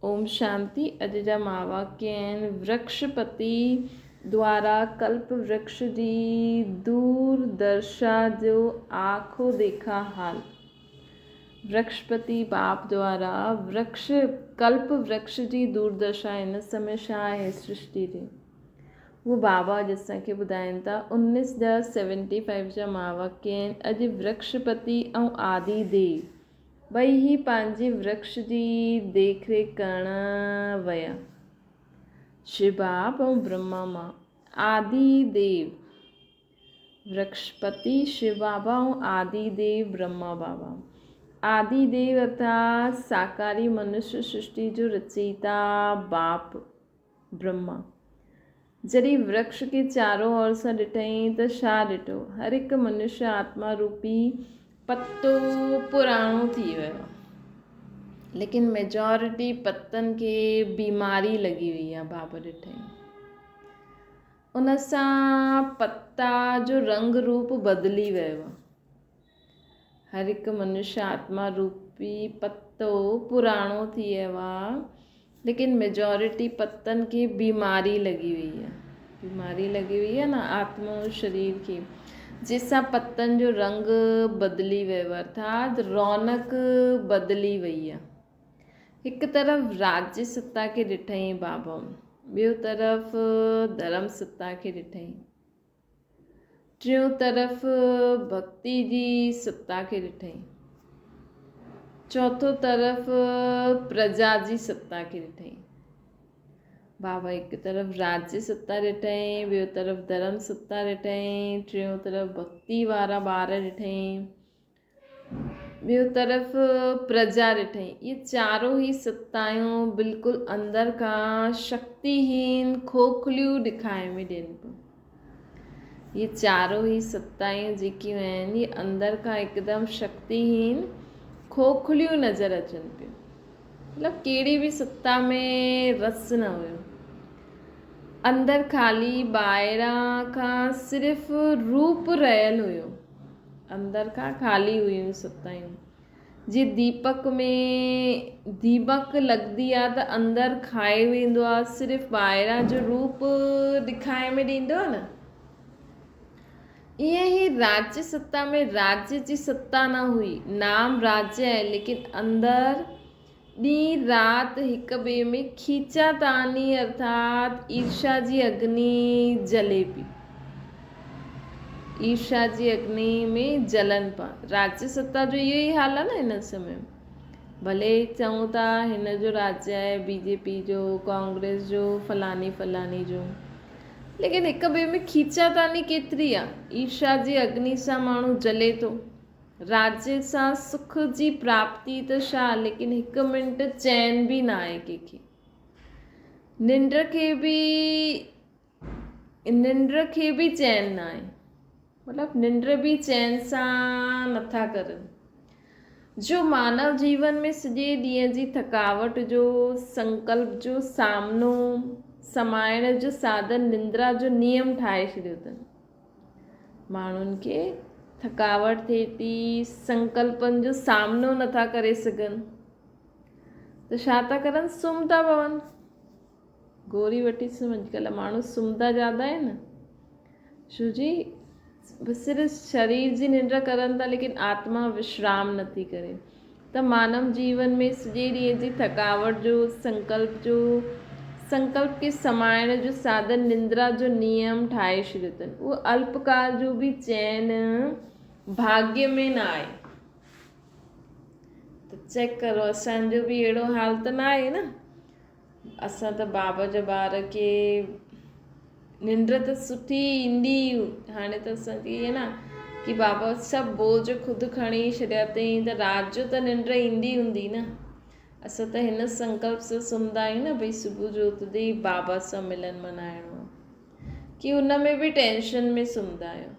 ओम शांति। अज जा महावाक्य आहिनि। वृक्षपति द्वारा कल्प वृक्ष जी दूरदर्शा जो आँखों देखा हाल। वृक्षपति बाप द्वारा कल्प वृक्ष जी दूरदर्शा हिन समय छा आहे सृष्टि जी, वो बाबा असांखे ॿुधाइनि था। 1975 जा महावाक्य आहिनि। अॼु वृक्षपति ऐं आदि देव ॿई ही पंहिंजे वृक्ष जी देखरेख करण विया। शिव बाप ऐं ब्रह्मा मां। आदि देव वृक्षपति शिव बाबा ऐं आदि देव ब्रह्मा बाबा। आदि देव अर्थात साकारी मनुष्य सृष्टि जो रचयिता बाप ब्रह्मा। जॾहिं वृक्ष के चारों ओर सां ॾिठईं त छा ॾिठो? हर हिकु मनुष्य आत्मा रूपी पत्तो पुराणो थी वियो, लेकिन मेजॉरिटी पत्तनि खे बीमारी लॻी वई आहे। बाबा ॾिठईं उन सां पत्ता जो रंग रूप बदिली वियो आहे। हर हिकु मनुष्य आत्मा रूपी पत्तो पुराणो थी वियो आहे, लेकिन मेजॉरिटी पत्तनि खे बीमारी लॻी वई आहे। बीमारी लॻी वई आहे न आत्मा और शरीर खे, जंहिंसां पत्तनि जो रंग बदिली वियो आहे, अर्थात रौनक बदिली वई आहे। हिकु तरफ़ राज्य सत्ता खे ॾिठईं बाबा, ॿियो तरफ़ धर्म सत्ता खे ॾिठईं, टियों तरफ़ भक्ति जी सत्ता खे ॾिठईं, चौथों तरफ़ प्रजा जी सत्ता खे ॾिठईं। बाबा हिकु तरफ़ राज्य सत्ता ॾिठईं, ॿियो तरफ़ धर्म सत्ता ॾिठईं, टियों तरफ़ भक्ति वारा ॿार ॾिठईं, ॿियो तरफ़ प्रजा ॾिठईं। ये चारों ही सत्तायूं बिल्कुलु अंदर खां शक्तिहीन खोखलियूं ॾेखारे में ॾियनि पियूं। ये चारों ही सत्तायूं जेकियूं आहिनि, ये अंदर खां हिकदमि शक्तिहीन खोखलियूं नज़र अचनि पियूं। मतिलबु कहिड़ी बि सत्ता में रस न हुयो। अंदर ख़ाली ॿाहिरां खां सिर्फ़ु रूप रहियल हुयो। अंदर खां ख़ाली हुयूं सत्तायूं। जीअं दीपक में दीमक लॻंदी आहे त अंदर खाए वेंदो आहे, सिर्फ़ु ॿाहिरां जो रूप ॾेखारे में ॾींदो आहे न। ईअं ई राज्य सत्ता में राज्य जी सत्ता न हुई। नाम राज्य आहे, लेकिन अंदर ॾींहुं राति हिक ॿिए में खींचातानी अर्थात ईर्षा जी अग्नि जले पई। ईर्षा जी अग्नि में जलन पा। राज्य सत्ता जो इहो ई हाल आहे न हिन समय। भले चऊं था हिन जो राज्य आहे बीजेपी जो, कांग्रेस जो, फलानी फलानी जो, लेकिन हिक ॿिए में खींचातानी केतिरी आहे। ईर्षा जी अग्नि सां माण्हू जले थो। राज्य सां सुख जी प्राप्ति त छा, लेकिन हिकु मिंट चैन बि न आहे कंहिंखे। निंड खे बि चैन न आहे। मतिलबु निंड बि चैन सां नथा करनि। जो मानव जीवन में सॼे ॾींहं जी थकावट जो संकल्प जो सामनो समाइण जो साधन निंद्रा जो नियम ठाहे छॾियो अथनि। माण्हुनि खे थकावट थिए थी, संकल्पनि जो सामनो नथा करे सघनि, त छा था करनि? सुम्ही था पवनि। गोरी वठी सुम्ही। अॼुकल्ह माण्हू सुम्हंदा ज़्यादा आहिनि न, छो जी सिर्फ़ु शरीर जी निंड करनि था, लेकिन आत्मा विश्राम नथी करे। त मानव जीवन में सॼे ॾींहं जी थकावट जो संकल्प के समाइण जो साधन निंद्रा जो नियम ठाहे छॾियो अथनि। उहो अल्पकाल जो बि चैन भाग्य में न आहे। त चेक करो, असांजो बि अहिड़ो हाल त न आहे न। असां त बाबा जा ॿार खे निंड त सुठी ईंदी। हाणे त असांजी ईअं न कि बाबा सभु बोझ ख़ुदि खणी छॾिया अथई, त राति जो त निंड ईंदी हूंदी न। असां त हिन संकल्प सां सुम्हंदा आहियूं न, भई सुबुह जो उथंदे ई बाबा सां मिलन मल्हाइणो आहे, कि हुन में बि टेंशन में सुम्हंदा आहियूं।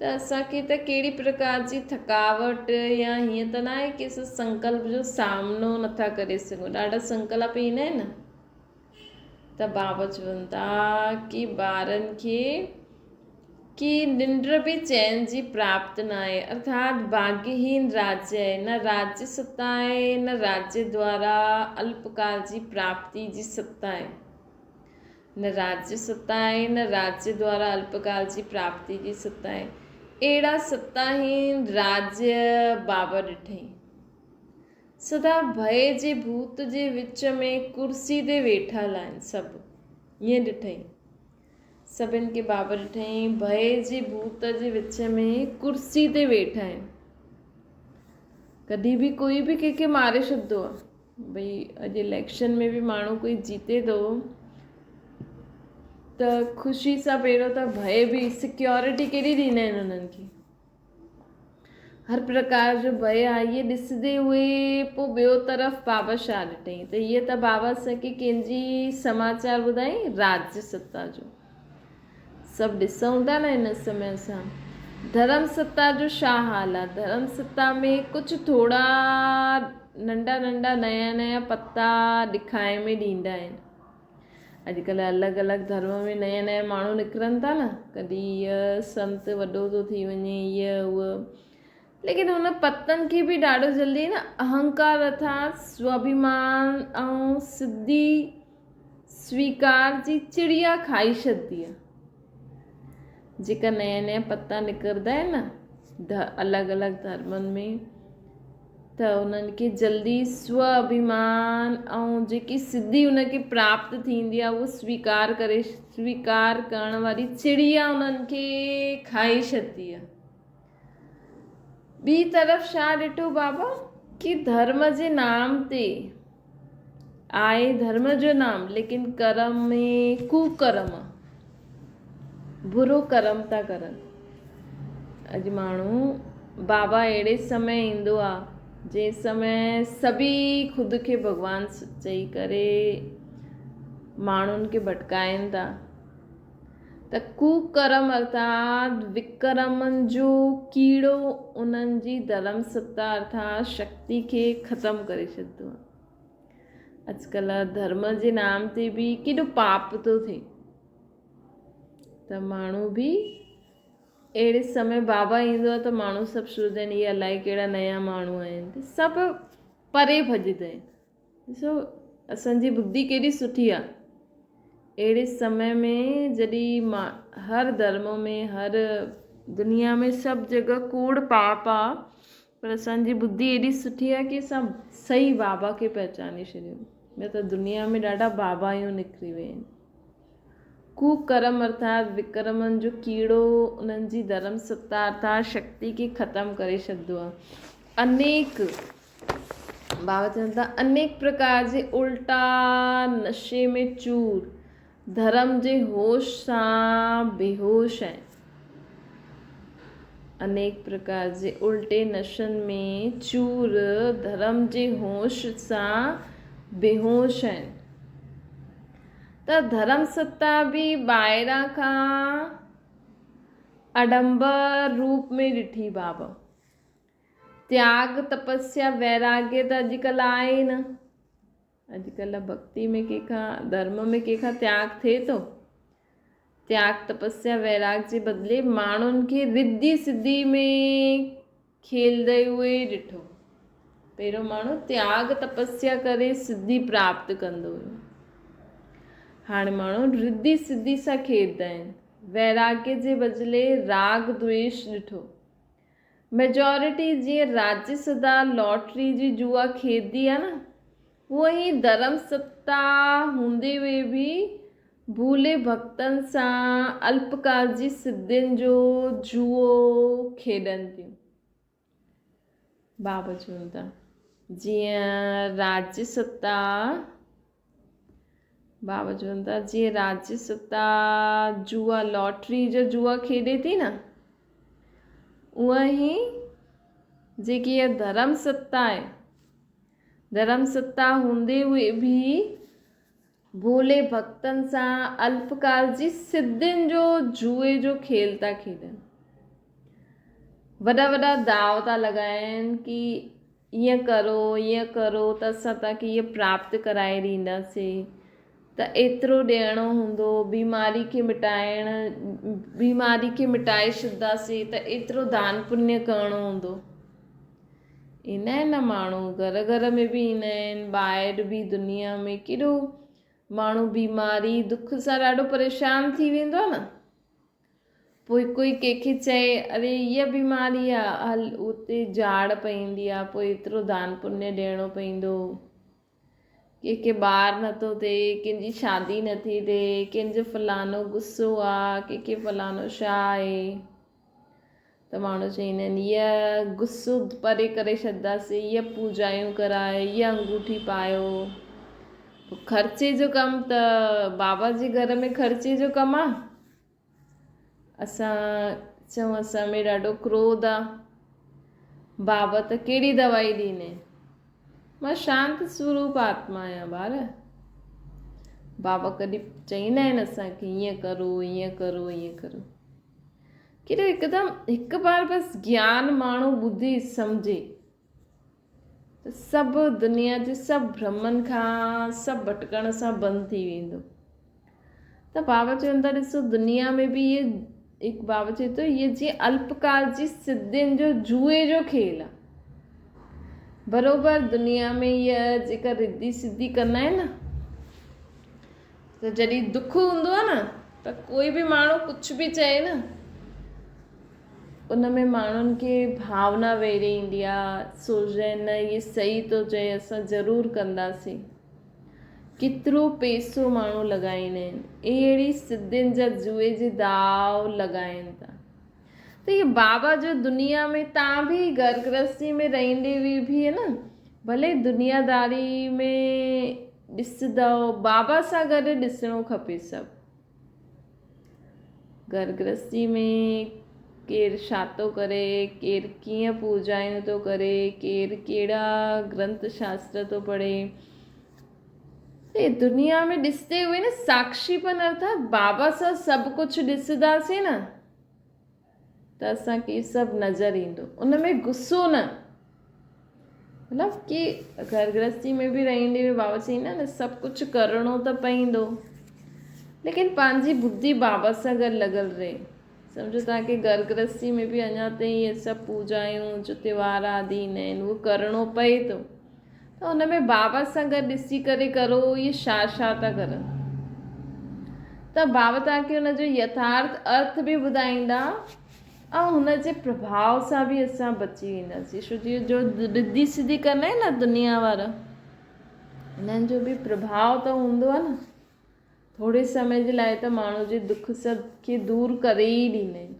त असांखे त कहिड़ी प्रकार जी थकावट या हीअं त न आहे कि असां संकल्प जो सामनो नथा करे सघूं। ॾाढा संकल्प ईंदा आहिनि न, त बाबा चवनि था कि ॿारनि खे कि निंड भी चैन जी प्राप्त न आहे, अर्थात भाग्यहीन राज्य है, न राज्य सत्ता है, न राज्य द्वारा अल्पकाल जी प्राप्ति जी सत्ता है। न राज्य सत्ता है, न राज्य द्वारा अल्पकाल जी प्राप्ति जी सत्ता है। अहिड़ा सत्ताहीन राज्य बाबा ॾिठई। सदा भय जे भूत जे विच में कुर्सी ते वेठल आहिनि सभु, ईअं ॾिठई। सभिनि खे बाबा ॾिठई भय जे भूत जे विच में कुर्सी ते वेठा आहिनि। कॾहिं बि कोई बि कंहिंखे मारे छॾंदो आहे। भई अॼु इलेक्शन में बि माण्हू कोई जीते थो त ख़ुशी सां पहिरियों त भय बि सिक्योरिटी केॾी ॾींदा आहिनि उन्हनि खे, हर प्रकार जो भय आहे। इहे ॾिसंदे हुए पोइ ॿियो तरफ़ बाबा छा ॾिठई त हीअ त बाबा असांखे कंहिंजी समाचार ॿुधाई राज्य सत्ता जो। सभु ॾिसूं था न हिन समय असां धर्म सत्ता जो छा हाल आहे। धर्म सत्ता में कुझु थोरा नंढा नंढा नया नया पता ॾेखारे में ॾींदा आहिनि। अॼुकल्ह अलॻि अलॻि धर्म में नया नया माण्हू निकिरनि था न, कॾहिं हीअ संत वॾो थो थी वञे, हीअ हूअ, लेकिन हुन पतनि खे बि ॾाढो जल्दी न अहंकार अर्थात स्वाभिमान ऐं सिद्धि स्वीकार जी चिड़िया खाई छॾंदी आहे। जेका नया नया पता निकिरंदा आहिनि न अलॻि अलॻि धर्मनि में, त उन्हनि खे जल्दी स्व अभिमान ऐं जेकी सिद्धि उनखे प्राप्त थींदी आहे उहो स्वीकार करण वारी चिड़िया उन्हनि खे खाई छॾंदी आहे। ॿी तरफ़ छा ॾिठो बाबा कि धर्म जे नाम ते आहे, धर्म जो नाम, लेकिन कर्म में कुकर्म आहे, बुरो कर्म था करनि। अॼु माण्हू बाबा अहिड़े समय ईंदो आहे जंहिं समय सभी ख़ुदि खे भॻवानु चई करे माण्हुनि खे भटकाइनि था। त कुकर्म अर्थात विकर्मनि जो कीड़ो उन्हनि जी धर्म सत्ता अर्थात शक्ति खे ख़तमु करे छॾंदो आहे। अॼुकल्ह धर्म जे नाम ते बि केॾो पाप थो थिए, त माण्हू बि अहिड़े समय बाबा ईंदो आहे त माण्हू सभु सोचंदा आहिनि इहे अलाए कहिड़ा नया माण्हू आहिनि, सभु परे भॼंदा आहिनि। ॾिसो असांजी बुद्धि केॾी सुठी आहे। अहिड़े समय में जॾहिं हर धर्म में हर दुनिया में सभु जॻह कूड़ पाप आहे, पर असांजी बुद्धि एॾी सुठी आहे कि असां सही बाबा खे पहचाने छॾियूं। न त दुनिया में ॾाढा बाबायूं निकिरी विया आहिनि। कुकर्म अर्थात विकर्मनि जो कीड़ो उन्हनि जी धर्म सत्ता अर्थात शक्ति खे ख़तमु करे छॾंदो आहे। अनेक बाबा चवनि था अनेक प्रकार जे उल्टा नशे में चूर धर्म जे होश सां बेहोश आहिनि। अनेक प्रकार जे उल्टे नशनि में चूर धर्म जे होश सां बेहोश आहिनि। त धर्म सत्ता बि ॿाहिरां खां आडंबर रूप में ॾिठी बाबा। त्याग तपस्या वैराग्य त अॼुकल्ह आहे न। अॼुकल्ह भक्ति में कंहिंखां धर्म में कंहिंखां त्याग थिए थो। त्याग तपस्या वैराग जे बदिले माण्हुनि खे रिद्धि सिद्धि में खेलंदे हुए ॾिठो। पहिरियों माण्हू त्याग तपस्या करे सिद्धि प्राप्त कंदो हुयो, हाणे माण्हू रिद्धि सिद्धि सां खेॾंदा आहिनि। वैराग्य जे बदिले राग द्वेष ॾिठो। मेजॉरिटी जीअं राज्य सदा लॉटरी जी जुआ खेॾंदी आहे न, उहा ई धर्म सत्ता हूंदे हुए बि भूले भक्तनि सां अल्पकाल जी सिद्धियुनि जो जुओ खेॾनि थियूं। बाबा चवनि था जीअं राज्य सत्ता, बाबा चवनि था जीअं राज्य सत्ता जुआ लॉटरी जो जुआ खेॾे थी न, उहा ई जेकी इहा धर्म सत्ता आहे, धर्म सत्ता हूंदे हुए बि भोले भक्तनि सां अल्पकाल जी सिद्धियुनि जो जुए जो खेल था खेॾनि। वॾा वॾा दाव था लॻाइनि कि ईअं करो त असां तव्हांखे इहो प्राप्त कराए ॾींदासीं। त एतिरो ॾियणो हूंदो, बीमारी खे मिटाए छॾंदासीं त एतिरो दान पुण्य करणो हूंदो। ईंदा आहिनि न माण्हू, घर घर में बि ईंदा आहिनि, ॿाहिरि बि दुनिया में केॾो माण्हू बीमारी दुख सां ॾाढो परेशान थी वेंदो आहे न। पोइ कोई कंहिंखे चए अरे हीअ बीमारी आहे, हल उते झाड़ पईंदी आहे, पोइ एतिरो दान पुण्य ॾियणो पवंदो। कंहिंखे ॿार नथो थिए, कंहिंजी शादी नथी थिए, कंहिंजो फलानो गुस्सो आहे, कंहिंखे फलानो छा आहे, त माण्हू चवंदा आहिनि हीअ गुस्सो परे करे छॾंदासीं, हीअ पूजायूं कराए, हीअ अंगूठी पायो। ख़र्चे जो कमु त बाबा जे घर में ख़र्चे जो कमु आहे। असां चऊं असां में ॾाढो क्रोध आहे, बाबा त कहिड़ी दवाई ॾींदे, मां शांत स्वरूप आत्मा आहियां ॿार। बाबा कॾहिं चईंदा आहिनि असांखे हीअं करो हीअं करो हीअं करो। कहिड़ो हिकदमि हिकु बार बसि ज्ञान माण्हू ॿुधी सम्झे त सभु दुनिया जे सभु भ्रमनि खां सभु भटकण सां बंदि थी वेंदो। त बाबा चवनि था ॾिसो दुनिया में बि इहे, हिकु बाबा चए थो इहे जीअं अल्पकाल जी सिद्धियुनि जो जुए जो खेल आहे। बराबरि दुनिया में इहा जेका रिद्धी सिद्धी कंदा आहिनि न, त जॾहिं दुख हूंदो आहे न त कोई बि माण्हू कुझु बि चए न, उन में माण्हुनि खे भावना वेड़े ईंदी आहे, सोचंदा आहिनि न इहे सही थो चए, असां ज़रूरु कंदासीं। केतिरो पैसो माण्हू लॻाईंदा आहिनि, अहिड़ी सिद्धियुनि जा जुए जे दाव लॻाइनि था। त इहे बाबा जो दुनिया में तव्हां बि घर गृहस्थी में रहंदे बि है न, भले दुनियादारी में ॾिसंदव, बाबा सां गॾु ॾिसणो खपे सभु। घर गृहस्थी में केरु छा थो करे, केरु कीअं पूजायूं थो करे, केरु कहिड़ा ग्रंथ शास्त्र थो पढ़े, दुनिया में ॾिसंदे हुए न साक्षीपन अर्थात बाबा सां सभु कुझु ॾिसंदासीं न त असांखे सभु नज़र ईंदो। उन में गुस्सो न, मतिलबु की घर गृहस्थी में बि रहंदे हुए बाबा चईंदा न सभु कुझु करिणो त पवंदो, लेकिन पंहिंजी बुद्धि बाबा सां गॾु लॻल रहे। सम्झो तव्हांखे घर गृहस्थी में बि अञा ताईं इहे सभु पूजायूं जो त्योहार आदि ईंदा आहिनि उहो करिणो पए थो, त हुन में बाबा सां गॾु ॾिसी करे करो इहे छा छा था करनि, त बाबा तव्हांखे हुनजो यथार्थ अर्थ बि ॿुधाईंदा ऐं हुनजे प्रभाव सां बि असां बची वेंदासीं। छो जो रिद्धी सिद्धी कंदा आहिनि न दुनिया वारा, हिननि जो बि प्रभाव त हूंदो आहे न, थोरे समय जे लाइ त माण्हू जे दुख सभ खे दूरि करे ई ॾींदा आहिनि।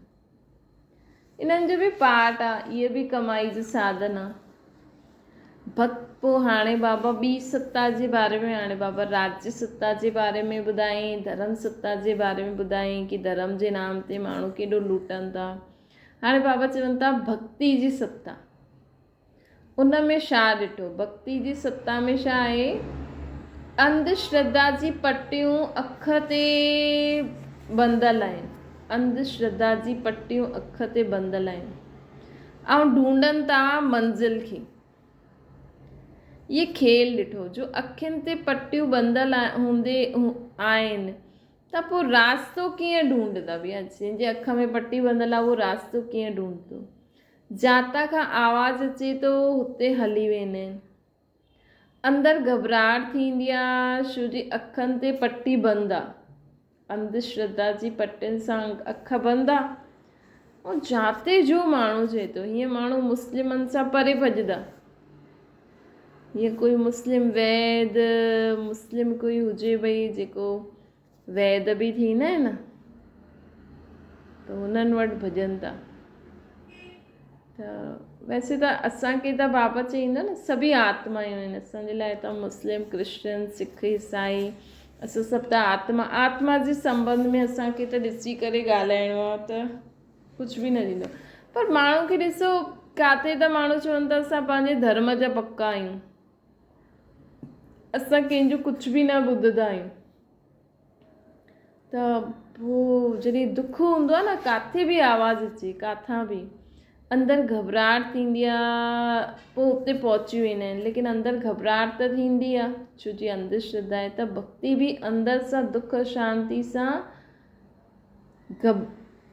इन्हनि जो बि पार्ट आहे, इहे बि कमाई जो साधन आहे। पोइ हाणे बाबा ॿी सत्ता जे बारे में, हाणे बाबा राज्य सत्ता जे बारे में ॿुधाई, धर्म सत्ता जे बारे में ॿुधाई कि धर्म जे नाम ते माण्हू केॾो लूटनि था। हाणे बाबा चवनि था भक्ति जी सत्ता, उन में छा ॾिठो, भक्ति जी सत्ता में छा आहे, अंधश्रद्धा जी पटियूं अख ते बंधल आहिनि, अंधश्रद्धा जी पटियूं अख ते बंधल आहिनि ऐं ढूंढनि था मंज़िल खे। ये खेल ॾिठो, जो अखियुनि ते पटियूं बंधल आहिनि त पोइ रास्तो कीअं ढूंढंदा भैया, जंहिंजे अख में पटी बंधल आहे उहो रास्तो कीअं ढूंढंदो। जाता खां आवाज़ अचे थो हुते हली वेंदा आहिनि, अंदरि घबराहट थींदी आहे छो जी अखनि ते पटी बंदि आहे, अंधश्रद्धा जी पटियुनि सां अख बंदि आहे। ऐं जाते जो माण्हू चए थो हीअं माण्हू मुस्लिमनि सां परे भॼंदा, हीअं कोई मुस्लिम वैद मुस्लिम कोई हुजे भई जेको वैद बि थींदा आहिनि न, त हुननि वटि भॼनि था। त वैसे त असांखे त बाबा चईंदा न सभी आत्मायूं आहिनि, असांजे लाइ त मुस्लिम क्रिश्चन सिख ईसाई असां सभु त आत्मा जे संबंध में असांखे त ॾिसी करे ॻाल्हाइणो आहे त कुझु बि न थींदो। पर माण्हू खे ॾिसो, किथे त माण्हू चवनि था असां पंहिंजे धर्म जा पक्का आहियूं, असां कंहिंजो कुझु बि न ॿुधंदा आहियूं। त पोइ जॾहिं दुख हूंदो आहे न, किथे बि आवाज़ अचे किथां बि, अंदरि घबराहट थींदी आहे, पोइ उते पहुची वेंदा आहिनि, लेकिन अंदरि घबराहट त थींदी आहे छो जी अंधश्रद्धा आहे। त भक्ति बि अंदरि सां दुख शांती सां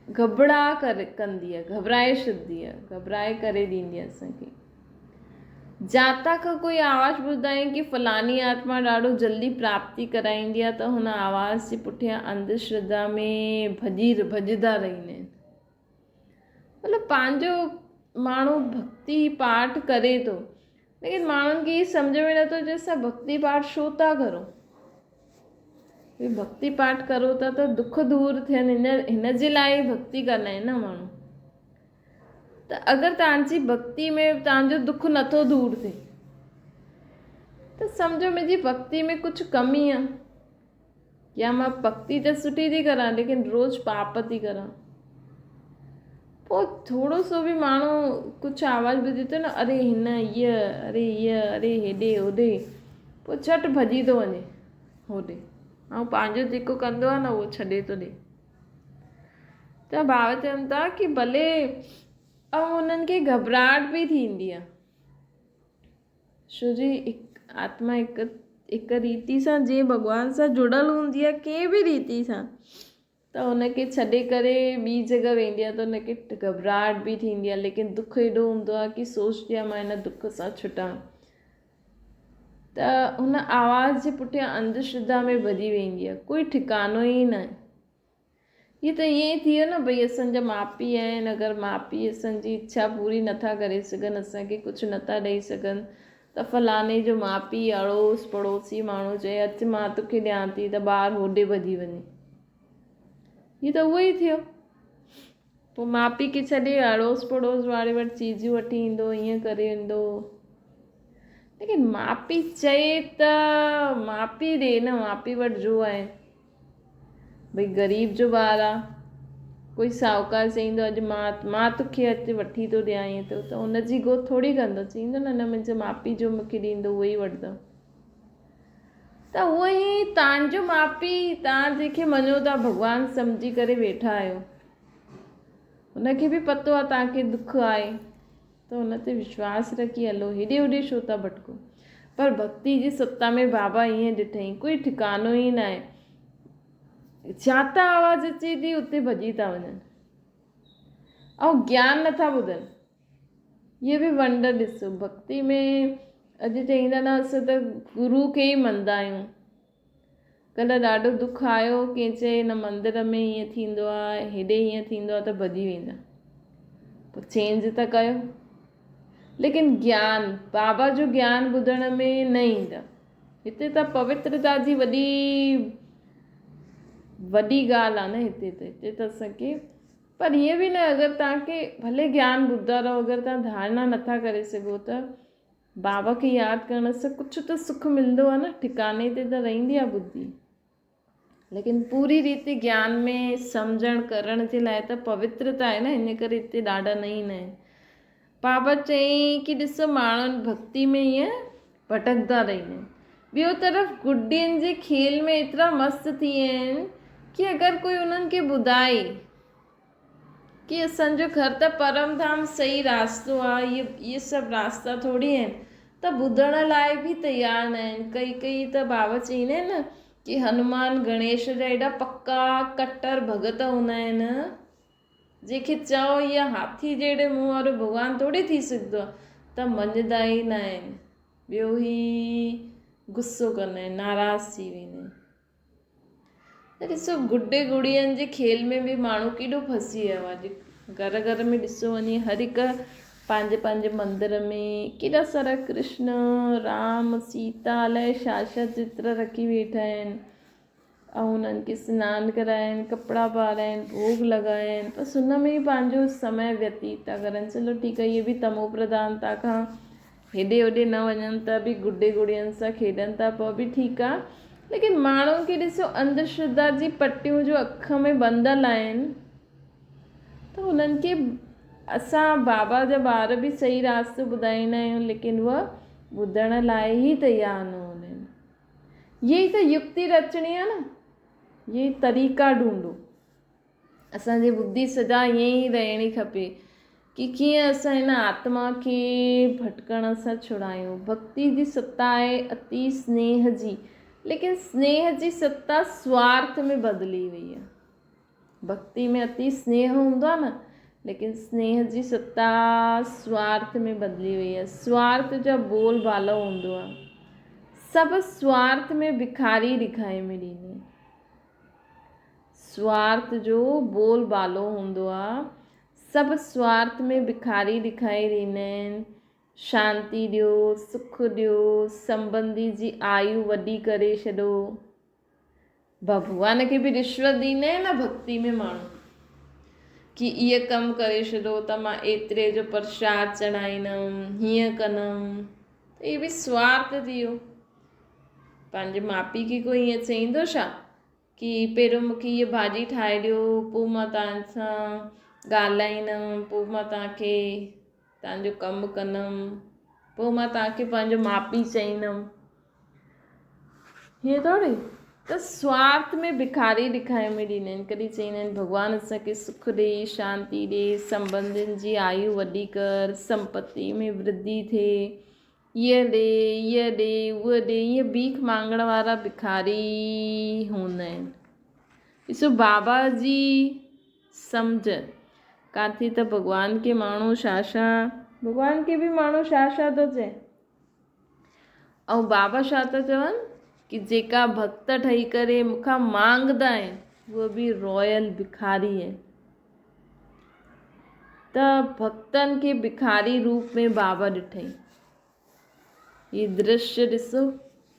घबरा करे कंदी आहे, घबराए छॾंदी आहे, घबराए करे ॾींदी आहे असांखे। जाता खां कोई आवाज़ु ॿुधाए कि फलानी आत्मा ॾाढो जल्दी प्राप्ति कराईंदी आहे, त हुन आवाज़ जे पुठियां अंधश्रद्धा में भॼदा रहंदा आहिनि। मतिलबु पंहिंजो माण्हू भक्ति पाठ करे थो, लेकिन माण्हुनि खे सम्झ में नथो अचे असां भक्ति पाठ छो था करूं। भक्ति पाठ करो था त दुख दूर थियनि, हिन जे लाइ भक्ति कंदा आहिनि न माण्हू। त अगरि तव्हांजी भक्ति में तव्हांजो दुख नथो दूर थिए त सम्झो मुंहिंजी भक्ति में कुझु कमी आहे, या मां भक्ति त सुठी थी करां लेकिन रोज़ पाप थी करां। पोइ थोरो सो बि माण्हू कुझु आवाज़ु ॿुधे थो न, अरे हिन हीअ, अरे हीअ, अरे हेॾे होॾे, पोइ झटि भॼी थो वञे होॾे, ऐं पंहिंजो जेको कंदो आहे न उहो छॾे थो ॾे। त भाव चवनि था कि भले ऐं उन्हनि खे घबराहट बि थींदी आहे, छो जी आत्मा हिकु रीति सां जीअं भॻवान सां जुड़ियल हूंदी आहे कंहिं बि रीति सां, त हुनखे छॾे करे ॿी जॻह वेंदी आहे त हुनखे घबराहट बि थींदी आहे, लेकिन दुख एॾो हूंदो आहे कि सोचदी आहे मां हिन दुख सां छुटां। त हुन आवाज़ जे पुठियां अंधश्रद्धा में भॼी वेंदी आहे, कोई ठिकानो ई न आहे। हीअ त ईअं ई थी वियो न, भई असांजा माउ पीउ आहिनि, अगरि माउ पीउ असांजी इच्छा पूरी नथा करे सघनि, असांखे कुझु नथा ॾेई सघनि, त फलाणे जो माउ पीउ अड़ोस पड़ोसी माण्हू चए अचु मां तोखे ॾियां थी, त ॿारु होॾे भॼी वञे। हीअ त उहो ई थियो, पोइ माउ पीउ खे छॾे अड़ोस पड़ोस वारे वटि चीजियूं वठी ईंदो, ईअं करे ईंदो। लेकिन माउ पीउ चए त माउ पीउ ॾे न, माउ पीउ वटि जो आहे, भई ग़रीब जो ॿारु आहे, कोई साहूकार चईंदो अॼु मां तोखे अचु वठी थो ॾियां, ईअं त हुनजी गोद थोरी कंदो, चईंदो न मुंहिंजे माउ पीउ जो मूंखे ॾींदो उहो ई वठंदो। त उहो ई तव्हांजो माउ पीउ, तव्हां जंहिंखे मञो था भॻवानु सम्झी करे वेठा आहियो, हुनखे बि पतो आहे तव्हांखे दुख आहे, त हुन ते विश्वास रखी हलो, हेॾे होॾे छो था भटको। पर भक्ति जी सत्ता में बाबा ईअं ॾिठईं, कोई ठिकानो ई न आहे, जाता आवाज़ अचे थी उते भॼी था वञनि, ऐं ज्ञान नथा ॿुधनि। इहे बि वंड ॾिसो भक्ति में। अॼु चईंदा न असां त गुरू खे ई मञंदा आहियूं। कल्ह ॾाढो दुख आयो, कंहिं चए हिन मंदर में हीअं थींदो आहे, हेॾे हीअं थींदो आहे, त भॼी वेंदा। पोइ चेंज त कयो, लेकिन ज्ञान, बाबा जो ज्ञान ॿुधण में न ईंदा। हिते त पवित्रता जी वॾी ॻाल्हि आहे न, हिते त असांखे। पर ईअं बि न, अगरि तव्हांखे भले ज्ञान ॿुधंदा रहो, अगरि तव्हां धारणा नथा करे सघो त बाबा खे यादि करण सां कुझु त सुख मिलंदो आहे न, ठिकाने ते त रहंदी आहे बुद्धि। लेकिन पूरी रीति ज्ञान में सम्झण करण जे लाइ त पवित्रता आहे न, इन करे हिते ॾाढा न ईंदा आहिनि। बाबा चईं कि ॾिसो माण्हुनि भक्ति में ईअं भटकंदा रहंदा आहिनि। ॿियो तरफ़ गुड्डियुनि जे खेल में एतिरा मस्तु थी विया आहिनि कि अगरि कोई उन्हनि खे ॿुधाए कि असांजो घर त परम धाम सही रास्तो आहे, इहे सभु रास्ता थोरी आहिनि, त ॿुधण लाइ बि तयारु न आहिनि। कई त बाबा चईंदा आहिनि न कि हनुमान गणेश जा एॾा पक्का कट्टर भगत हूंदा आहिनि, जंहिंखे चओ इहा हाथी जहिड़े मुंहुं वारो भॻवानु थोरी थी सघंदो आहे, त मञंदा ई न आहिनि। ॿियो ई गुस्सो कंदा आहिनि, नाराज़ थी वेंदा आहिनि। त ॾिसो गुड्डे गुड़ियनि जे खेल में बि माण्हू केॾो फसी वियो आहे। घर घर में ॾिसो वञे, हर हिकु पंहिंजे पंहिंजे मंदर में केॾा सारा कृष्ण राम सीता अलाए छा छा चित्र रखी वेठा आहिनि, ऐं उन्हनि खे सनानु कराइनि, कपिड़ा पाराइनि, भोग लॻाइनि, बसि हुन में ई पंहिंजो समय व्यतीत था करनि। चलो ठीकु आहे, इहे बि तमो प्रधानता खां हेॾे होॾे न वञनि था, बि गुड्डे गुड़ियनि सां खेॾनि था, पोइ बि ठीकु आहे। लेकिन माण्हुनि खे ॾिसो अंधश्रद्धा जी पटियूं जो अख में बंधल आहिनि, त हुननि खे असां बाबा जा ॿार बि सही रास्तो ॿुधाईंदा आहियूं, लेकिन उहा ॿुधण लाइ ई तयारु न हूंदा आहिनि। इहे ई त युक्ति रचणी आहे न, इहे तरीक़ा ढूंढो। असांजी बुद्धि सदा ईअं ई रहणी खपे कि कीअं असां हिन आत्मा खे भटकण सां छुड़ायूं। भक्ति जी सत्ता आहे अति स्नेह जी, लेकिन स्नेह जी सत्ता स्वार्थ में बदिली वई आहे। भक्ति में अति स्नेह हूंदो आहे न, लेकिन स्नेह जी सत्ता स्वार्थ में बदिली वई आहे। स्वार्थ जा बोल बाला हूंदो आहे, सभु स्वार्थ में भिखारी ॾेखारे में ॾींदी। स्वार्थ जो बोल बालो हूंदो आहे, सभु स्वार्थ में भिखारी ॾेखारे ॾींदा आहिनि। शांती ॾियो, सुख ॾियो, संबंधी जी आयु वॾी करे छॾो। भगवान खे बि रिश्वत ॾींदा आहिनि न भक्ति में माण्हू, कि इहे कमु करे छॾो त मां एतिरे जो प्रसाद चढ़ाईंदमि, हीअं कंदमि। त इहे बि स्वार्थ थी वियो। पंहिंजे माउ पीउ खे कोई ईअं चईंदो छा कि पहिरियों मूंखे हीअ भाॼी ठाहे ॾियो, पोइ मां तव्हां सां ॻाल्हाईंदमि, पोइ मां तव्हांखे तव्हांजो कमु कंदमि, पोइ मां तव्हांखे पंहिंजो माउ पीउ चईंदमि। हीअं थोरी। त स्वार्थ में भिखारी ॾेखारे में ॾींदा आहिनि। कॾहिं चईंदा आहिनि भॻवानु असांखे सुख ॾे, शांती ॾे, संबंधियुनि जी आयु वॾी कर, संपत्ति में वृद्धि थिए, ईअ ॾे, ईअ ॾे, उहा ॾे। ईअं भीख मांगण वारा भिखारी हूंदा आहिनि। ॾिसो बाबा जी सम्झ काथे त भॻवान खे माण्हू छा छा, भॻवान खे बि माण्हू छा छा थो चए, ऐं बाबा छा था चवनि कि जेका भक्त ठही करे मूंखां मांगदा आहिनि उहे बि रॉयल भिखारी आहिनि। त भक्तनि खे भिखारी रूप में बाबा ॾिठई। ये दृश्य ॾिसो,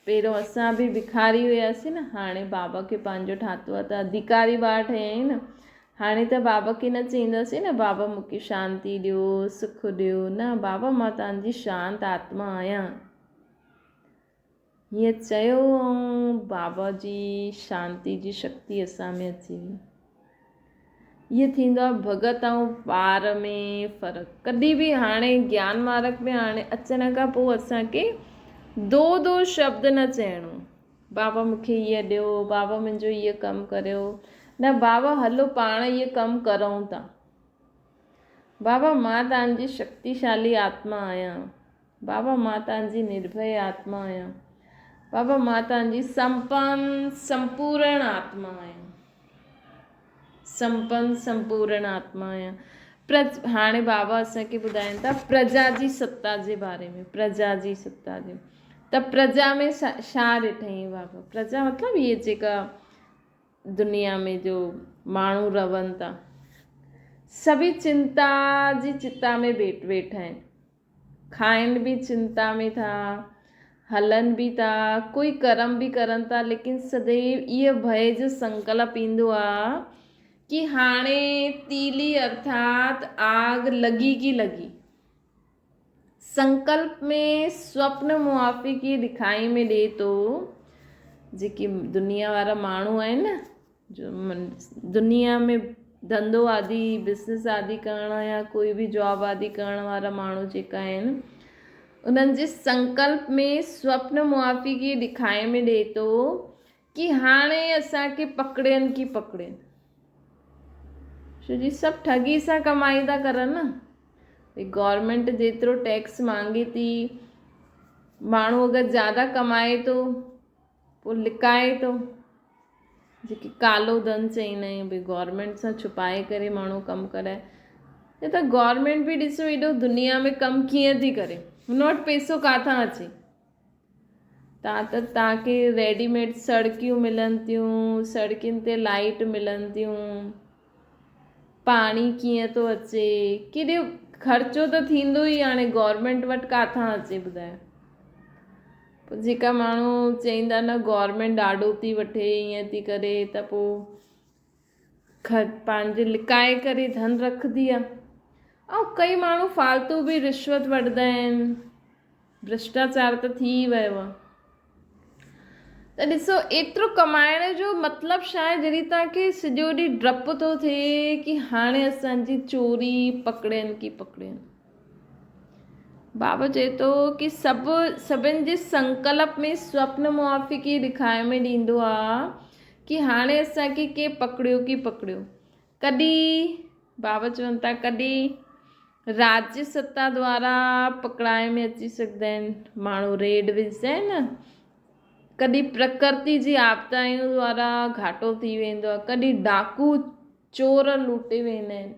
पहिरियों असां बि भिखारी हुआसीं न, हाणे बाबा खे पंहिंजो ठातो आहे त अधिकारी ॿार ठहिया आहिनि न। हाणे त बाबा खे न चईंदासीं न बाबा मूंखे शांती ॾियो, सुख ॾियो, न बाबा मां तव्हांजी शांत आत्मा आहियां। हीअं चयो ऐं बाबा जी शांती जी शक्ति असां में अची वई। इहो थींदो आहे भगत ऐं ॿार में फ़र्क़ु। कॾहिं बि हाणे ज्ञान मार्ग में हाणे अचण खां पोइ असांखे दो शब्द न चइणो, बाबा मूंखे हीअ ॾियो, बाबा मुंहिंजो हीअ कमु करियो, न बाबा हलो पाण इहे कमु करूं था। बाबा मां तव्हांजी शक्तिशाली आत्मा आहियां, बाबा मां तव्हांजी निर्भय आत्मा आहियां, बाबा मां तव्हांजी संपूर्ण आत्मा आहियां, संपूर्ण आत्मा आहियां। हाणे बाबा असांखे ॿुधाइनि था प्रजा जी सत्ता जे बारे में। प्रजा जी सत्ता जे त प्रजा में छा ॾिठई बाबा? प्रजा मतिलबु इहे जेका दुनिया में जो माण्हू रहनि था, सभी चिंता जी चिता में वेठा आहिनि। खाइनि बि चिंता में था, हलनि बि था, कोई कर्म बि करनि था, लेकिन सदैव इहो भय जो संकल्प ईंदो आहे कि हाणे तीली अर्थात आग लॻी की लॻी। संकल्प में स्वप्न मुआफ़ी की ॾिखाई में ॾिए थो। जेके दुनिया वारा माण्हू आहिनि न, जो दुनिया में धंधो आदि बिज़नेस आदि करणु या कोई बि जॉब आदि करण वारा माण्हू जेका आहिनि, उन्हनि जे संकल्प में स्वप्न मुआफ़ी की ॾिखाई में ॾिए थो कि हाणे असांखे पकड़नि की पकड़नि। छो जी सभु ठगी सां कमाई था करनि न। गवर्नमेंट जेतिरो टैक्स मांगे थी, माण्हू अगरि ज़्यादा कमाए थो पोइ लिकाए थो। जेके कालो धन चईंदा आहियूं, भई गवर्नमेंट सां छुपाए करे माण्हू कमु कराए। त गवर्नमेंट बि ॾिसो एॾो दुनिया में कमु कीअं थी करे, हुन वटि पैसो किथां अचे। तव्हांखे रेडीमेड सड़कियूं मिलनि थियूं, सड़कियुनि ते लाइट मिलनि थियूं, पाणी कीअं थो अचे, केॾो ख़र्चो त थींदो ई। हाणे गवर्नमेंट वटि किथां अचे ॿुधायो। पोइ जेका माण्हू चईंदा न गवर्नमेंट ॾाढो थी वठे, ईअं थी करे, त पोइ पंहिंजे लिकाए करे धन रखंदी आहे। ऐं कई माण्हू फालतू बि रिश्वत वठंदा आहिनि, भ्रष्टाचार त थी वियो आहे। त ॾिसो एतिरो कमाइण जो मतिलबु छा आहे, जॾहिं तव्हांखे सॼो ॾींहुं डपु थो थिए कि हाणे असांजी चोरी पकड़नि की पकड़नि। बाबा चए थो कि सभिनि जे संकल्प में स्वप्न मुआफ़ी की ॾिखाए में ॾींदो आहे कि हाणे असांखे के पकड़ियो की पकड़ियो। कॾहिं बाबा चवनि था कॾहिं राज्य सत्ता द्वारा पकड़ाए में अची सघंदा आहिनि, माण्हू रेड विझंदा आहिनि न, कॾहिं प्रकृति जी आपदायूं द्वारा घाटो थी वेंदो आहे, कॾहिं डाकू चोर लूटे वेंदा आहिनि।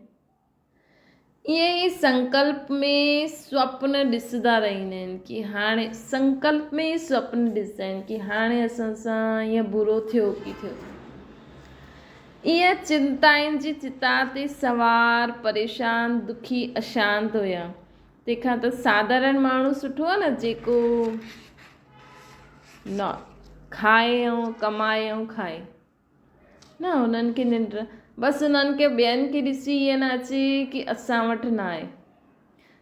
ईअं ई संकल्प में स्वप्न ॾिसंदा रहंदा आहिनि कि हाणे संकल्प में ई स्वप्न ॾिसंदा आहिनि कि हाणे असां सां ईअं बुरो थियो की थियो। ईअं चिंताउनि जी चिता ते सवार, परेशान, दुखी, अशांत हुया। तंहिंखां त साधारण माण्हू सुठो आहे न, जेको न खाए ऐं कमाए ऐं खाए न, हुननि खे निंड, बसि हुननि खे ॿियनि खे ॾिसी ईअं न अचे कि असां वटि न आहे।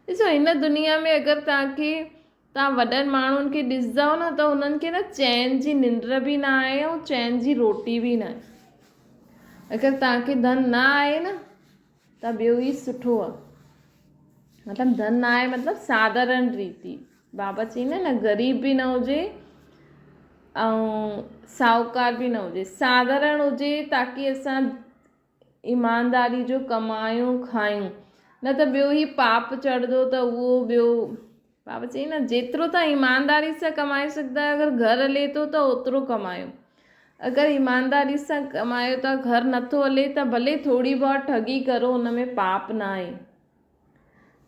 ॾिसो, हिन दुनिया में अगरि तव्हां वॾनि माण्हुनि खे ॾिसंदव न, त हुननि खे न चैन जी निंड बि न आहे ऐं चैन जी रोटी बि न आहे। अगरि तव्हांखे धन न आहे न, त ॿियो ई सुठो आहे। मतिलबु धन न आहे मतिलबु साधारण रीति, बाबा चईंदा न, ग़रीब बि न हुजे ऐं साहूकार बि न हुजे, साधारण हुजे, ताकी असां ईमानदारी जो कमायूं खायूं, न त ॿियो ई पाप चढ़ंदो त उहो ॿियो। बाबा चई न, जेतिरो तव्हां ईमानदारी सां कमाए सघंदा आहियो, अगरि घरु हले थो त ओतिरो कमायो। अगरि ईमानदारी सां कमायो था, घरु नथो हले त भले थोरी बहुत ठगी करो, हुन में पाप न आहे,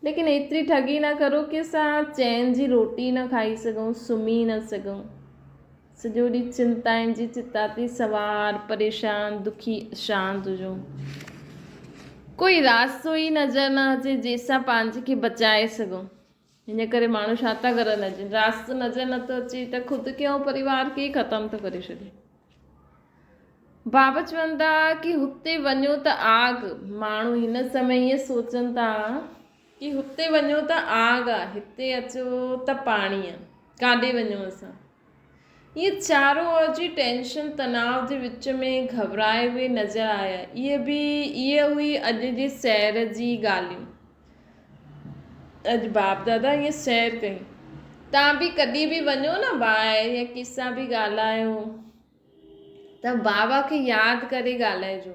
लेकिन एतिरी ठगी न करो कि असां चैन जी रोटी न खाई सघूं, सुम्ही न सघूं, सॼो ॾींहुं चिंताउनि जी चिता ते सवार, परेशान, दुखी, अशांत हुजूं, कोई रास्तो ई नज़र न अचे जंहिंसां पंहिंजे खे बचाए सघूं। हिन करे माण्हू छा था करनि, रास्तो नज़र नथो अचे त ख़ुदि खे ऐं परिवार खे ख़तमु थो करे छॾे। बाबा चवनि था कि हुते वञो त आग, माण्हू हिन समय ईअं सोचनि था कि हुते वञो त आग आहे, हिते अचो त पाणी आहे, काॾे वञूं असां। ये चारों ओर जी टेंशन, तनाव जे विच में घबराए हुए नज़र आया। इहे हुई अॼु जी सैर जी ॻाल्हियूं। अॼु बाप दादा ईअं सैर कई। तव्हां बि कॾहिं बि वञो न ॿाहिरि या कंहिंसां बि ॻाल्हायो त बाबा खे यादि करे ॻाल्हाइजो।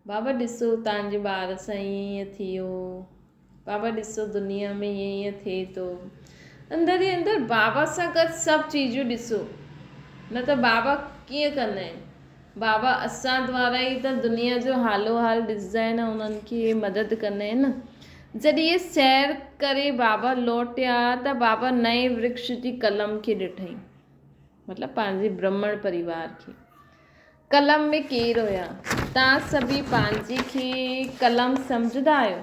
बाबा ॾिसो, तव्हांजे ॿार सां ईअं थियो, बाबा ॾिसो दुनिया में ईअं थिए थो। अंदरि ई अंदरि बाबा सां गॾु सभु चीजूं ॾिसो, न त बाबा कीअं कंदा आहिनि। बाबा असां द्वारा ई त दुनिया जो हालो हाल ॾिसंदा आहिनि, उन्हनि खे मदद कंदा आहिनि न। जॾहिं इहे सैर करे बाबा लौटिया त बाबा नए वृक्ष जी कलम खे ॾिठई, मतिलबु पंहिंजे ब्राह्मण परिवार खे। कलम में केरु हुया? तव्हां सभी पंहिंजे खे कलम सम्झंदा आहियो?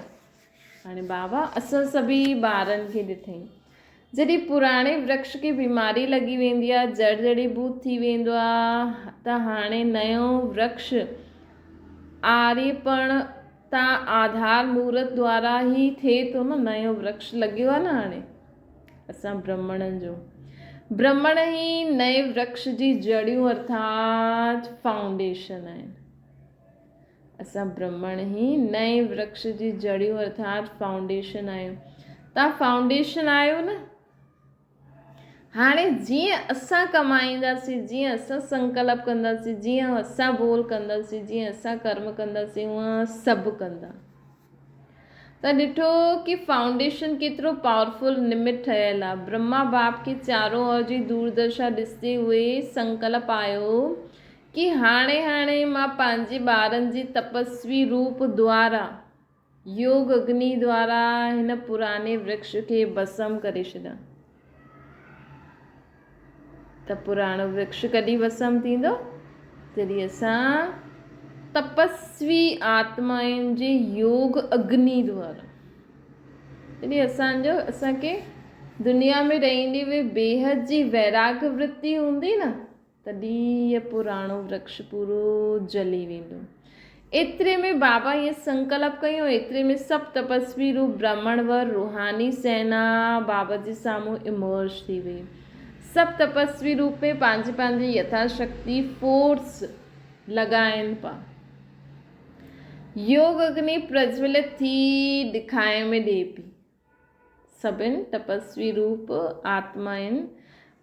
हाणे बाबा असां सभी ॿारनि खे ॾिठई। जॾहिं पुराणे वृक्ष खे बीमारी लॻी वेंदी आहे, जड़ जड़ीबूत थी वेंदो आहे, त हाणे नयो वृक्ष आर्यपण तां आधार मुहूर्त द्वारा ही थिए थो न। नयो वृक्ष लॻियो आहे न हाणे असां ब्राह्मणनि जो। ब्राह्मण ही नए वृक्ष जी जड़ियूं अर्थात फाउंडेशन आहिनि। असां ब्राह्मण ही नए वृक्ष जी जड़ियूं अर्थात फाउंडेशन आहियूं। तव्हां फाउंडेशन आहियो न। हाणे जीअं असां कमाईंदासीं, जीअं असां संकल्प कंदासीं, जीअं असां बोल कंदासीं, जीअं असां कर्म कंदासीं, उहा सभु कंदा। त ॾिठो कि फाउंडेशन केतिरो पावरफुल निमित ठहियल आहे। ब्रह्मा बाप खे चारों ओर जी दूरदर्शा ॾिसंदे हुए संकल्प आयो कि हाणे मां पंहिंजे ॿारनि जे तपस्वी रूप द्वारा, योग अग्नि द्वारा हिन पुराने वृक्ष खे भस्म करे छॾां। त पुराणो वृक्ष कॾहिं भस्म थींदो? जॾहिं असां तपस्वी आत्माउनि जे योग अग्नि द्वारा, जॾहिं असांखे दुनिया में रहंदे हुए बेहद जी वैराग्य वृत्ति हूंदी न, तॾहिं इहो पुराणो वृक्ष पूरो जली वेंदो। एतिरे में बाबा ईअं संकल्प कयूं, एतिरे में सभु तपस्वी रूप ब्राह्मण वर रूहानी सेना बाबा जे साम्हूं इमर्ज थी वई। सभु तपस्वी रूप में पंहिंजी पंहिंजी यथाशक्ति फोर्स लॻाइनि पिया। योग अग्नि प्रज्वलित थी ॾेखाए में ॾिए पई। सभिनि तपस्वी रूप आत्मा आहिनि,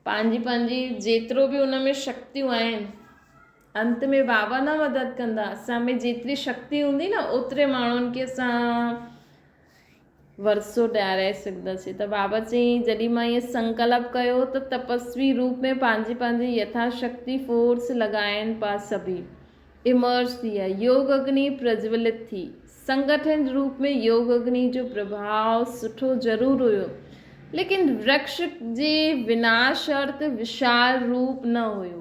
पंहिंजी पंहिंजी जेतिरो बि उन में शक्तियूं आहिनि, अंत में बाबा न मदद कंदा। असां में जेतिरी शक्ति हूंदी न, ओतिरे माण्हुनि खे असां वरसो ॾियाराए सघंदासीं। त बाबा चई जॾहिं मां इहो संकल्प कयो त तपस्वी रूप में पंहिंजी पंहिंजी यथाशक्ति फोर्स लॻाइनि पिया सभी, इमर्ज थी विया, योग अग्नि प्रज्वलित थी। संगठन रूप में योग अग्नि जो प्रभाव सुठो ज़रूरु हुयो, लेकिन वृक्ष जे विनाश अर्थ विशाल रूप न हुयो।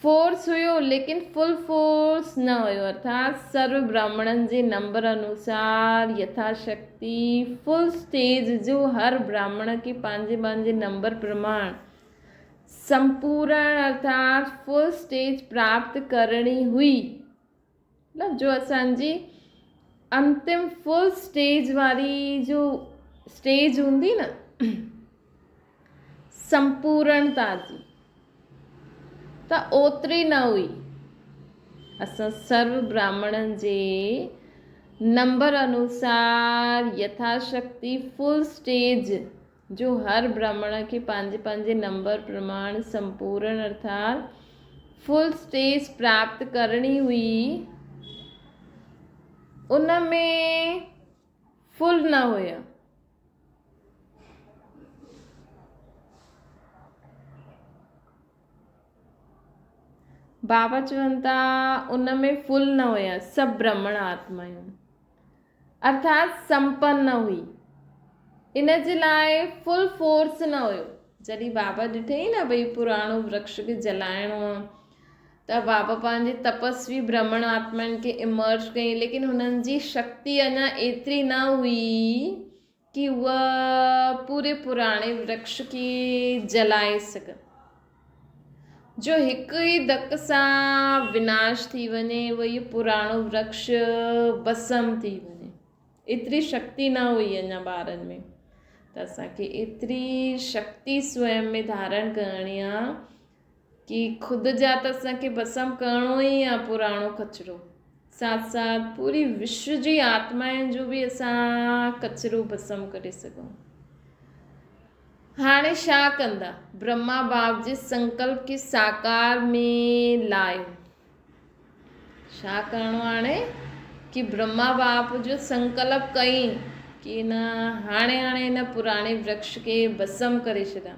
फोर्स हुयो लेकिन फुल फोर्स न हुयो, अर्थात सर्व ब्राह्मणन जे नंबर अनुसार यथाशक्ति फुल स्टेज जो हर ब्राह्मण के पंहिंजे पंहिंजे नंबर प्रमाण संपूर्ण अर्थात फुल स्टेज प्राप्त करणी हुई। मतलब जो असांजी अंतिम फुल स्टेज वारी जो स्टेज हूंदी न संपूर्णता जी, त ओतिरी न हुई। असां सर्व ब्राह्मणन जे नंबर अनुसार यथाशक्ति फुल स्टेज जो हर ब्राह्मण खे पंहिंजे पंहिंजे नंबर प्रमाण संपूर्ण अर्थात फुल स्टेज प्राप्त करणी हुई, उन में फुल न हुया। बाबा चवनि था उन में फुल न हुया सभु ब्राह्मण आत्मायूं, अर्थात संपन्न न हुई। इन जे लाइ फुल फोर्स न हुयो। जॾहिं बाबा ॾिठई न भई पुराणो वृक्ष खे जलाइणो आहे, त बाबा पंहिंजे तपस्वी ब्राह्मण आत्माउनि खे इमर्ज कई, लेकिन हुननि जी शक्ति अञा एतिरी न हुई कि उहा पूरे पुराणे वृक्ष खे जलाए सघनि, जो हिकु ई धक सां विनाश थी वञे, वही पुराणो वृक्ष भस्म थी वञे। एतिरी शक्ति न हुई अञा ॿारनि में। त असांखे एतिरी शक्ति स्वयं में धारण करणी आहे कि ख़ुदि जा त असांखे भस्म करिणो ई आहे पुराणो कचिरो, साथ साथ पूरी विश्व जी आत्माउनि जो बि असां कचिरो भस्म करे सघूं। हाणे छा कंदा? ब्रह्मा बाप जे संकल्प खे साकार में लायो। छा करिणो हाणे कि ब्रह्मा बाप जो संकल्प कई कि न हाणे हिन पुराणे वृक्ष खे भस्म करे छॾियां।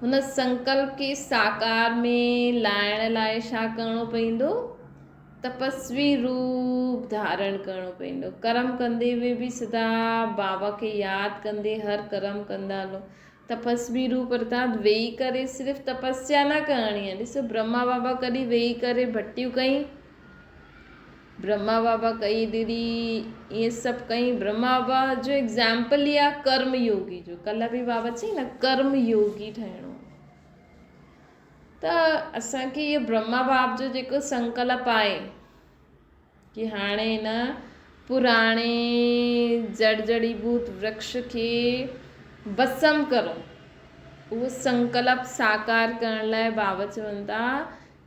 हुन संकल्प खे साकार में लाइण लाइ छा करिणो पवंदो? तपस्वी रूप धारण करिणो पवंदो। कर्म कंदे हुए बि सदा बाबा खे यादि कंदे हर कर्म कंदा हलो। तपस्वी रूप अर्थात वेही करे सिर्फ़ु तपस्या न करणी आहे। ॾिसो ब्रह्मा बाबा कॾहिं वेही करे भट्टियूं कई, ब्रह्मा बाबा कई दीदी ये सभु कई। ब्रह्मा बाबा जो एग्जाम्पल ई आहे कर्म योगी जो। कल्ह बि बाबा चई न कर्म योगी ठहिणो। त असांखे इहो ब्रह्मा बाप जो जेको संकल्प आहे कि हाणे हिन पुराणे जड़ जड़ीभूत वृक्ष खे भस्म करो, उहो संकल्प साकार करण लाइ बाबा चवनि था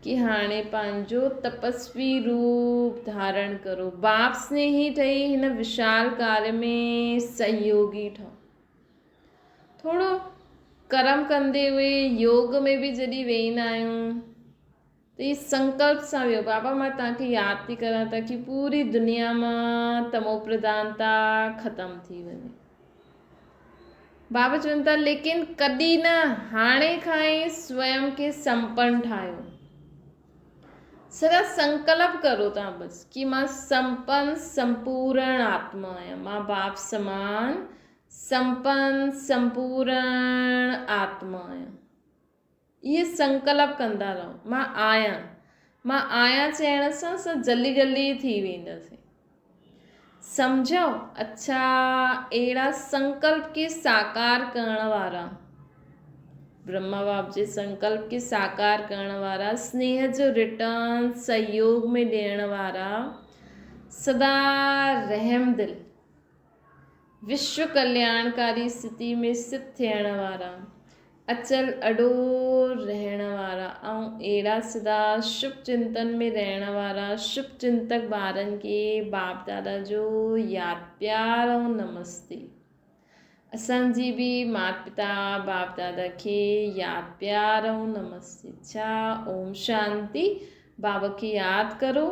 कि हाणे पंहिंजो तपस्वी रूप धारण करो, बाप स्नेही ठही हिन विशाल कार्य में सहयोगी ठहो। थोरो कर्म कंदे हुए योग में बि जॾहिं वेहींदा आहियूं त इहे संकल्प सां वियो, बाबा मां तव्हांखे यादि थी करां ताकि पूरी दुनिया मां तमो प्रधानता ख़तमु थी वञे। बाबा चवनि था लेकिन कॾहिं न, हाणे खां ई स्वयं खे संपन्न ठाहियो। सदा संकल्प करो तव्हां बसि कि मां संपन्न संपूर्ण आत्मा आहियां, मां बाप समान संपन्न संपूर्ण आत्मा आहियां। इहे संकल्प कंदा रहो। मां आहियां चइण सां असां जल्दी जल्दी थी वेंदासीं। समझो? अच्छा, अहिड़ा संकल्प के साकार करण वारा, ब्रह्मा बाप जे संकल्प के साकार करण वारा, स्नेह जो रिटर्न सहयोग में ॾियण वारा, सदा रहम दिल, विश्व कल्याणकारी स्थिति में स्थित थियण वारा, अचल अडोर रहण वारा ऐं अहिड़ा सदा शुभ चिंतन में रहण वारा शुभ चिंतक ॿारनि खे बाप दादा जो यादि प्यार ऐं नमस्ते। असांजी बि माता पिता बाप दादा खे यादि प्यार ऐं नमस्ते। छा ओम शांति। बाबा खे यादि करो।